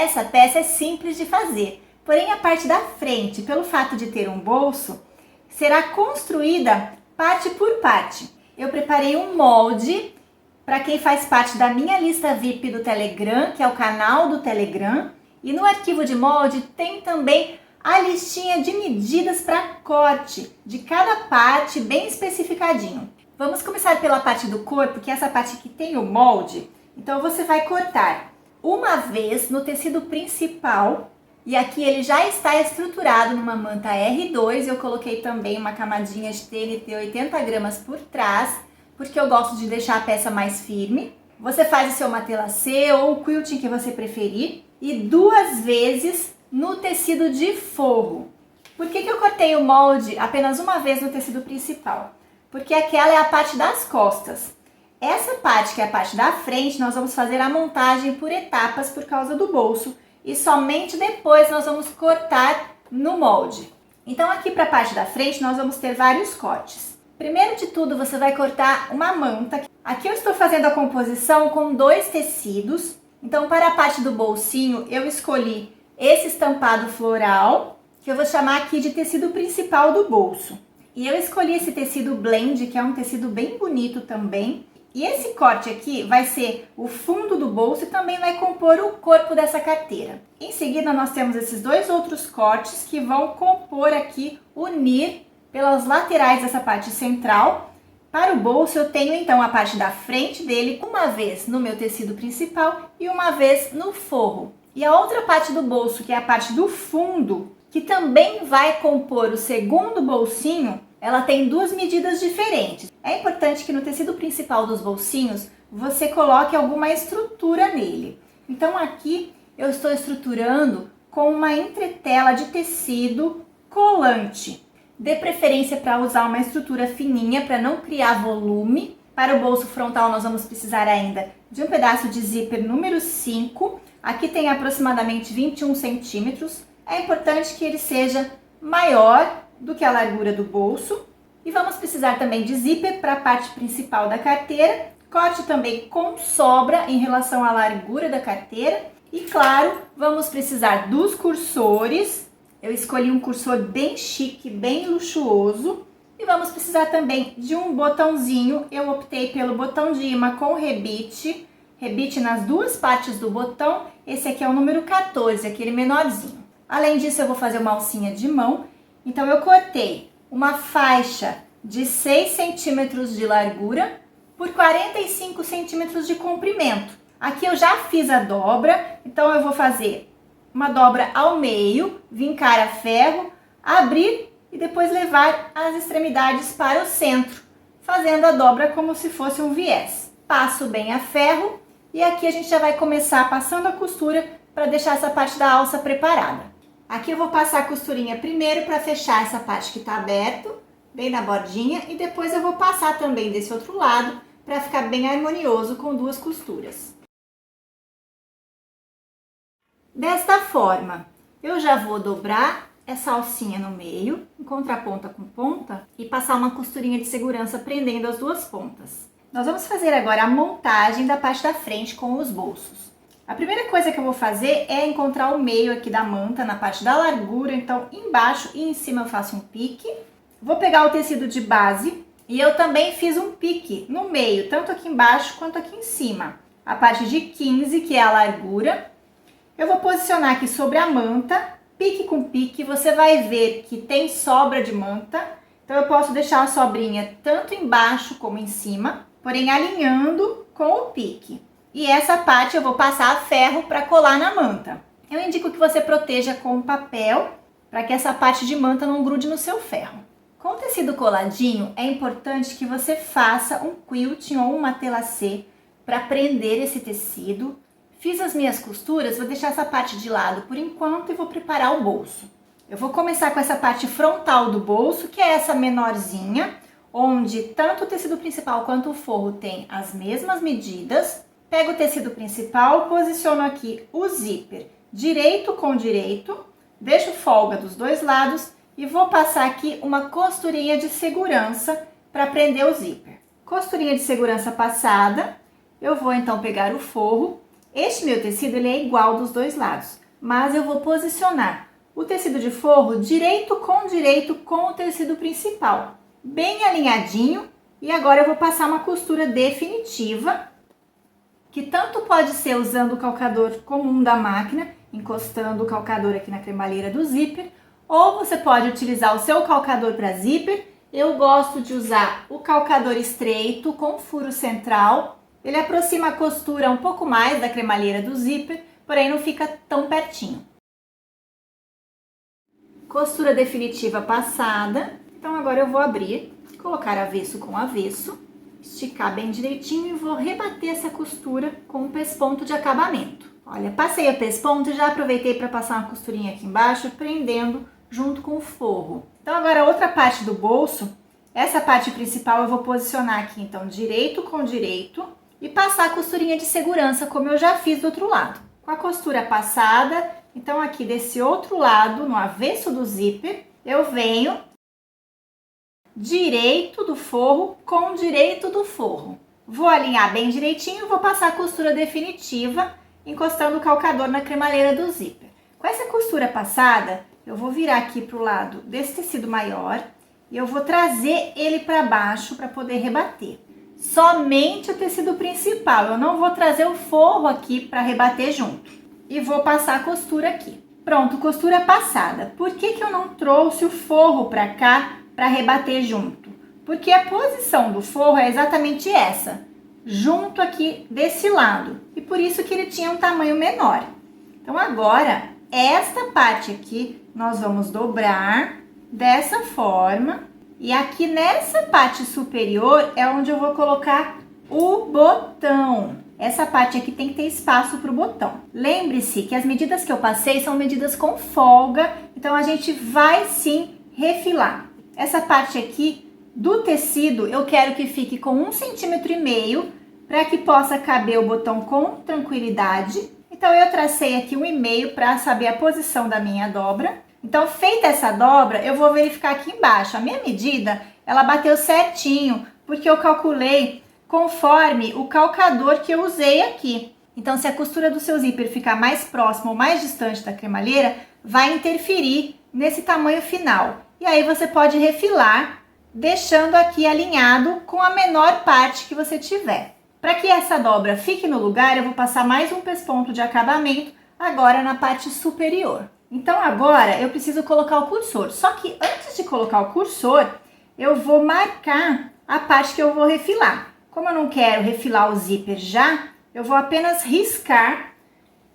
Essa peça é simples de fazer, porém a parte da frente, pelo fato de ter um bolso, será construída parte por parte. Eu preparei um molde para quem faz parte da minha lista VIP do Telegram, que é o canal do Telegram, e no arquivo de molde tem também a listinha de medidas para corte de cada parte bem especificadinho. Vamos começar pela parte do corpo, que é essa parte que tem o molde. Então você vai cortar uma vez no tecido principal, e aqui ele já está estruturado numa manta R2. Eu coloquei também uma camadinha de TNT 80 gramas por trás, porque eu gosto de deixar a peça mais firme. Você faz o seu matelacê ou o quilting que você preferir, e 2 vezes no tecido de forro. Por que eu cortei o molde apenas uma vez no tecido principal? Porque aquela é a parte das costas. Essa parte, que é a parte da frente, nós vamos fazer a montagem por etapas por causa do bolso, e somente depois nós vamos cortar no molde. Então aqui para a parte da frente nós vamos ter vários cortes. Primeiro de tudo você vai cortar uma manta. Aqui eu estou fazendo a composição com 2 tecidos. Então para a parte do bolsinho eu escolhi esse estampado floral, que eu vou chamar aqui de tecido principal do bolso. E eu escolhi esse tecido blend, que é um tecido bem bonito também. E esse corte aqui vai ser o fundo do bolso e também vai compor o corpo dessa carteira. Em seguida nós temos esses 2 outros cortes que vão compor aqui, unir pelas laterais dessa parte central. Para o bolso eu tenho então a parte da frente dele, uma vez no meu tecido principal e uma vez no forro. E a outra parte do bolso, que é a parte do fundo, que também vai compor o segundo bolsinho, ela tem 2 medidas diferentes. É importante que no tecido principal dos bolsinhos você coloque alguma estrutura nele. Então aqui eu estou estruturando com uma entretela de tecido colante. Dê preferência para usar uma estrutura fininha para não criar volume. Para o bolso frontal nós vamos precisar ainda de um pedaço de zíper número 5. Aqui tem aproximadamente 21 centímetros. É importante que ele seja maior do que a largura do bolso. E vamos precisar também de zíper para a parte principal da carteira. Corte também com sobra em relação à largura da carteira. E claro, vamos precisar dos cursores. Eu escolhi um cursor bem chique, bem luxuoso. E vamos precisar também de um botãozinho. Eu optei pelo botão de imã com rebite. Rebite nas 2 partes do botão. Esse aqui é o número 14, aquele menorzinho. Além disso, eu vou fazer uma alcinha de mão. Então eu cortei uma faixa de 6 centímetros de largura por 45 centímetros de comprimento. Aqui eu já fiz a dobra, então eu vou fazer uma dobra ao meio, vincar a ferro, abrir e depois levar as extremidades para o centro, fazendo a dobra como se fosse um viés. Passo bem a ferro e aqui a gente já vai começar passando a costura para deixar essa parte da alça preparada. Aqui eu vou passar a costurinha primeiro para fechar essa parte que está aberta, bem na bordinha, e depois eu vou passar também desse outro lado para ficar bem harmonioso com 2 costuras. Desta forma, eu já vou dobrar essa alcinha no meio, encontrar ponta com ponta e passar uma costurinha de segurança prendendo as 2 pontas. Nós vamos fazer agora a montagem da parte da frente com os bolsos. A primeira coisa que eu vou fazer é encontrar o meio aqui da manta, na parte da largura. Então, embaixo e em cima eu faço um pique. Vou pegar o tecido de base e eu também fiz um pique no meio, tanto aqui embaixo quanto aqui em cima. A parte de 15, que é a largura. Eu vou posicionar aqui sobre a manta, pique com pique. Você vai ver que tem sobra de manta. Então, eu posso deixar a sobrinha tanto embaixo como em cima, porém alinhando com o pique. E essa parte eu vou passar a ferro para colar na manta. Eu indico que você proteja com papel, para que essa parte de manta não grude no seu ferro. Com o tecido coladinho, é importante que você faça um quilting ou um matelacê para prender esse tecido. Fiz as minhas costuras, vou deixar essa parte de lado por enquanto e vou preparar o bolso. Eu vou começar com essa parte frontal do bolso, que é essa menorzinha, onde tanto o tecido principal quanto o forro tem as mesmas medidas. Pego o tecido principal, posiciono aqui o zíper direito com direito, deixo folga dos 2 lados e vou passar aqui uma costurinha de segurança para prender o zíper. Costurinha de segurança passada, eu vou então pegar o forro Este meu tecido ele é igual dos dois lados, mas eu vou posicionar o tecido de forro direito com o tecido principal, bem alinhadinho. E agora eu vou passar uma costura definitiva, que tanto pode ser usando o calcador comum da máquina, encostando o calcador aqui na cremalheira do zíper, ou você pode utilizar o seu calcador para zíper. Eu gosto de usar o calcador estreito com furo central. Ele aproxima a costura um pouco mais da cremalheira do zíper, porém não fica tão pertinho. Costura definitiva passada. Então agora eu vou abrir, colocar avesso com avesso, esticar bem direitinho e vou rebater essa costura com o pesponto de acabamento. Olha, passei a pesponto e já aproveitei para passar uma costurinha aqui embaixo, prendendo junto com o forro. Então agora a outra parte do bolso, essa parte principal eu vou posicionar aqui então direito com direito e passar a costurinha de segurança, como eu já fiz do outro lado. Com a costura passada, então aqui desse outro lado, no avesso do zíper, eu venho direito do forro com direito do forro. Vou alinhar bem direitinho, vou passar a costura definitiva, encostando o calcador na cremalheira do zíper. Com essa costura passada, eu vou virar aqui para o lado desse tecido maior e eu vou trazer ele para baixo para poder rebater. Somente o tecido principal, eu não vou trazer o forro aqui para rebater junto. E vou passar a costura aqui. Pronto, costura passada. Por que eu não trouxe o forro para cá para rebater junto? Porque a posição do forro é exatamente essa, junto aqui desse lado. E por isso que ele tinha um tamanho menor. Então agora, esta parte aqui, nós vamos dobrar dessa forma. E aqui nessa parte superior é onde eu vou colocar o botão. Essa parte aqui tem que ter espaço para o botão. Lembre-se que as medidas que eu passei são medidas com folga, então a gente vai sim refilar. Essa parte aqui do tecido eu quero que fique com 1,5 cm para que possa caber o botão com tranquilidade. Então eu tracei aqui 1,5 para saber a posição da minha dobra. Então feita essa dobra, eu vou verificar aqui embaixo. A minha medida, ela bateu certinho, porque eu calculei conforme o calcador que eu usei aqui. Então, se a costura do seu zíper ficar mais próxima ou mais distante da cremalheira, vai interferir nesse tamanho final. E aí você pode refilar, deixando aqui alinhado com a menor parte que você tiver. Para que essa dobra fique no lugar, eu vou passar mais um pesponto de acabamento agora na parte superior. Então, agora eu preciso colocar o cursor. Só que antes de colocar o cursor, eu vou marcar a parte que eu vou refilar. Como eu não quero refilar o zíper já, eu vou apenas riscar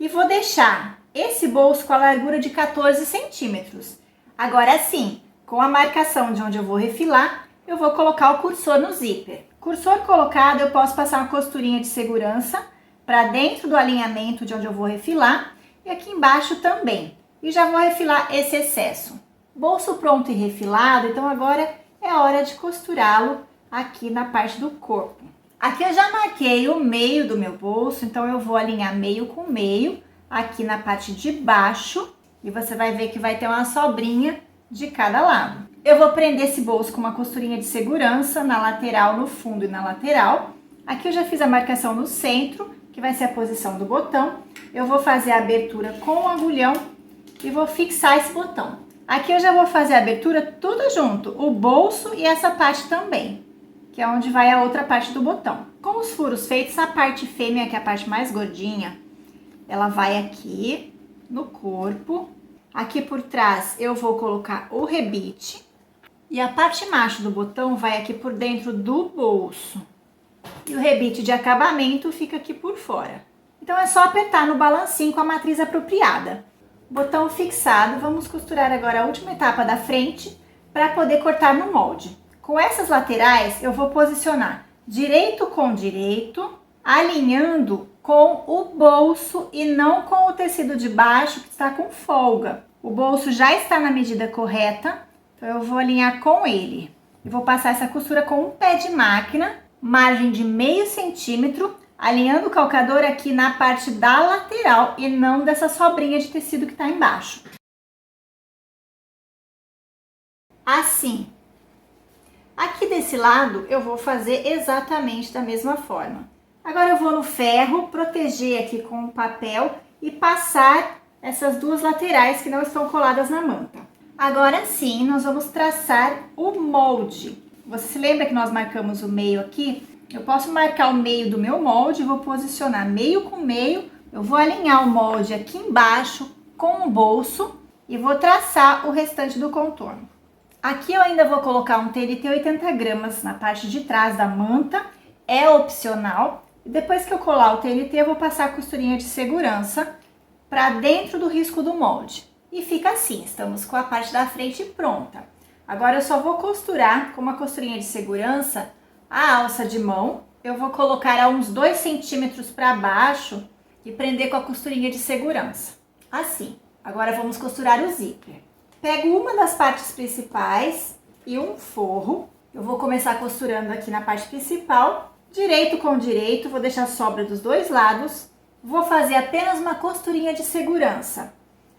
e vou deixar esse bolso com a largura de 14 centímetros. Agora sim, com a marcação de onde eu vou refilar, eu vou colocar o cursor no zíper. Cursor colocado, eu posso passar uma costurinha de segurança para dentro do alinhamento de onde eu vou refilar e aqui embaixo também. E já vou refilar esse excesso. Bolso pronto e refilado, então agora é hora de costurá-lo aqui na parte do corpo. Aqui eu já marquei o meio do meu bolso, então eu vou alinhar meio com meio aqui na parte de baixo e você vai ver que vai ter uma sobrinha de cada lado. Eu vou prender esse bolso com uma costurinha de segurança na lateral, no fundo e na lateral. Aqui eu já fiz a marcação no centro, que vai ser a posição do botão. Eu vou fazer a abertura com o agulhão e vou fixar esse botão. Aqui eu já vou fazer a abertura tudo junto, o bolso e essa parte também, que é onde vai a outra parte do botão. Com os furos feitos, a parte fêmea, que é a parte mais gordinha, ela vai aqui no corpo. Aqui por trás eu vou colocar o rebite. E a parte macho do botão vai aqui por dentro do bolso. E o rebite de acabamento fica aqui por fora. Então é só apertar no balancinho com a matriz apropriada. Botão fixado, vamos costurar agora a última etapa da frente para poder cortar no molde. Com essas laterais eu vou posicionar direito com direito, alinhando com o bolso e não com o tecido de baixo que está com folga. O bolso já está na medida correta, então eu vou alinhar com ele. E vou passar essa costura com um pé de máquina, margem de meio centímetro, alinhando o calcador aqui na parte da lateral e não dessa sobrinha de tecido que está embaixo. Assim. Aqui desse lado eu vou fazer exatamente da mesma forma. Agora eu vou no ferro, proteger aqui com o papel e passar essas duas laterais que não estão coladas na manta. Agora sim, nós vamos traçar o molde. Você se lembra que nós marcamos o meio aqui? Eu posso marcar o meio do meu molde, vou posicionar meio com meio, eu vou alinhar o molde aqui embaixo com o bolso e vou traçar o restante do contorno. Aqui eu ainda vou colocar um TNT 80 gramas na parte de trás da manta, é opcional. E depois que eu colar o TNT, eu vou passar a costurinha de segurança para dentro do risco do molde. E fica assim, estamos com a parte da frente pronta. Agora eu só vou costurar com uma costurinha de segurança a alça de mão. Eu vou colocar a uns 2 centímetros para baixo e prender com a costurinha de segurança. Assim. Agora vamos costurar o zíper. Pego uma das partes principais e um forro. Eu vou começar costurando aqui na parte principal, direito com direito, vou deixar sobra dos dois lados. Vou fazer apenas uma costurinha de segurança.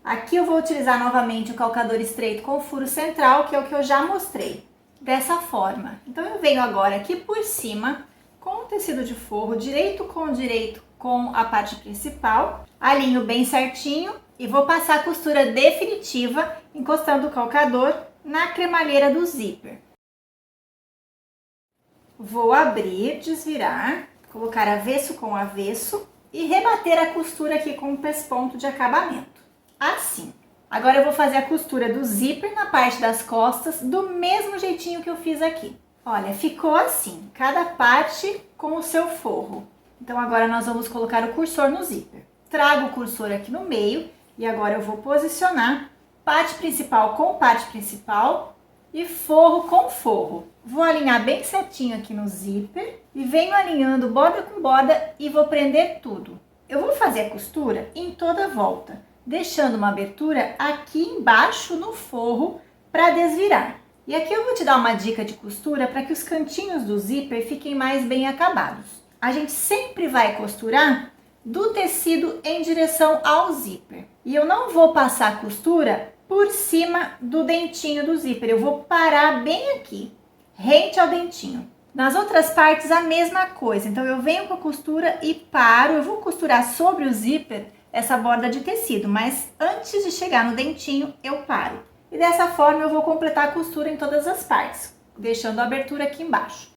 Aqui eu vou utilizar novamente o calcador estreito com furo central, que é o que eu já mostrei. Dessa forma. Então eu venho agora aqui por cima, com o tecido de forro, direito com a parte principal. Alinho bem certinho e vou passar a costura definitiva, encostando o calcador na cremalheira do zíper. Vou abrir, desvirar, colocar avesso com avesso e rebater a costura aqui com um pesponto de acabamento. Assim. Agora eu vou fazer a costura do zíper na parte das costas do mesmo jeitinho que eu fiz aqui. Olha, ficou assim, cada parte com o seu forro. Então agora nós vamos colocar o cursor no zíper. Trago o cursor aqui no meio e agora eu vou posicionar parte principal com parte principal e forro com forro. Vou alinhar bem certinho aqui no zíper e venho alinhando borda com borda e vou prender tudo. Eu vou fazer a costura em toda a volta, deixando uma abertura aqui embaixo no forro para desvirar. E aqui eu vou te dar uma dica de costura para que os cantinhos do zíper fiquem mais bem acabados. A gente sempre vai costurar do tecido em direção ao zíper. E eu não vou passar a costura por cima do dentinho do zíper, eu vou parar bem aqui, rente ao dentinho. Nas outras partes a mesma coisa, então eu venho com a costura e paro, eu vou costurar sobre o zíper essa borda de tecido, mas antes de chegar no dentinho eu paro. E dessa forma eu vou completar a costura em todas as partes, deixando a abertura aqui embaixo.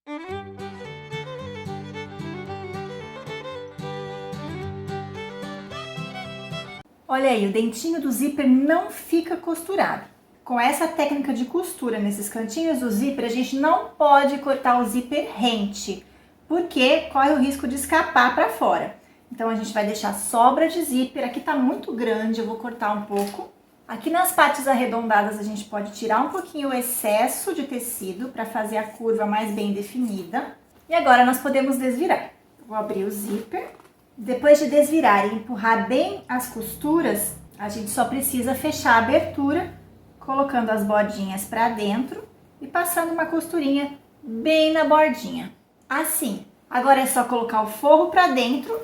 Olha aí, o dentinho do zíper não fica costurado. Com essa técnica de costura nesses cantinhos do zíper, a gente não pode cortar o zíper rente, porque corre o risco de escapar para fora. Então a gente vai deixar sobra de zíper, aqui tá muito grande, eu vou cortar um pouco. Aqui nas partes arredondadas a gente pode tirar um pouquinho o excesso de tecido para fazer a curva mais bem definida. E agora nós podemos desvirar. Vou abrir o zíper. Depois de desvirar e empurrar bem as costuras, a gente só precisa fechar a abertura, colocando as bordinhas para dentro e passando uma costurinha bem na bordinha. Assim. Agora é só colocar o forro para dentro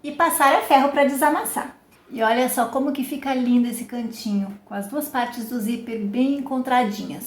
e passar a ferro para desamassar. E olha só como que fica lindo esse cantinho, com as duas partes do zíper bem encontradinhas.